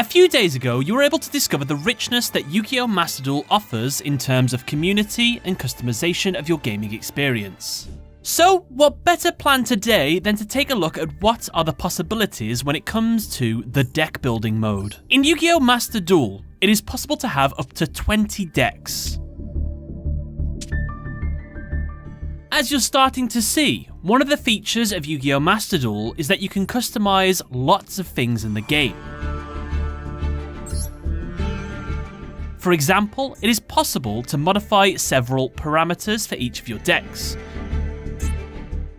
few days ago, you were able to discover the richness that Yu-Gi-Oh! Master Duel offers in terms of community and customization of your gaming experience. So, what better plan today than to take a look at what are the possibilities when it comes to the deck building mode. In Yu-Gi-Oh! Master Duel, it is possible to have up to 20 decks. As you're starting to see, one of the features of Yu-Gi-Oh! Master Duel is that you can customize lots of things in the game. For example, it is possible to modify several parameters for each of your decks.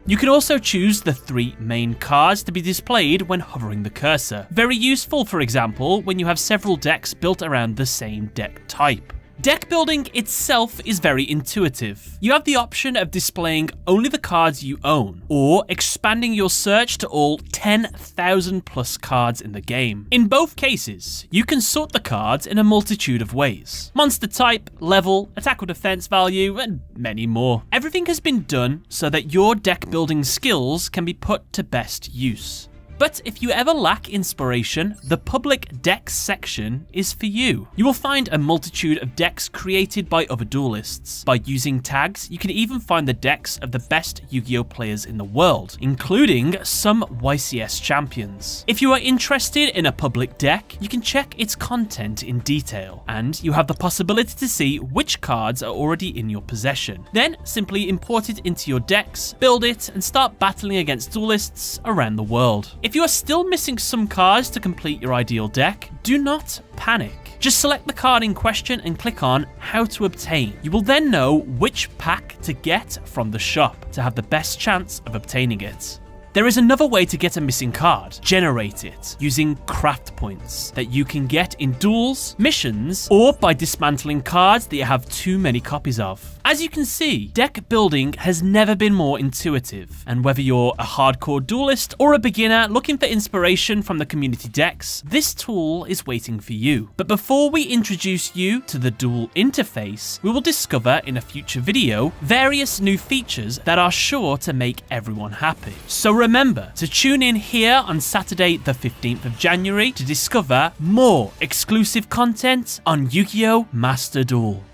You can also choose the 3 main cards to be displayed when hovering the cursor. Very useful, for example, when you have several decks built around the same deck type. Deck building itself is very intuitive. You have the option of displaying only the cards you own, or expanding your search to all 10,000 plus cards in the game. In both cases, you can sort the cards in a multitude of ways. Monster type, level, attack or defense value, and many more. Everything has been done so that your deck building skills can be put to best use. But if you ever lack inspiration, the public decks section is for you. You will find a multitude of decks created by other duelists. By using tags, you can even find the decks of the best Yu-Gi-Oh! Players in the world, including some YCS champions. If you are interested in a public deck, you can check its content in detail, and you have the possibility to see which cards are already in your possession. Then simply import it into your decks, build it, and start battling against duelists around the world. If you are still missing some cards to complete your ideal deck, do not panic. Just select the card in question and click on How to Obtain. You will then know which pack to get from the shop to have the best chance of obtaining it. There is another way to get a missing card. Generate it using craft points that you can get in duels, missions, or by dismantling cards that you have too many copies of. As you can see, deck building has never been more intuitive, and whether you're a hardcore duelist or a beginner looking for inspiration from the community decks, this tool is waiting for you. But before we introduce you to the Duel interface, we will discover in a future video various new features that are sure to make everyone happy. So remember to tune in here on Saturday the 15th of January to discover more exclusive content on Yu-Gi-Oh! Master Duel.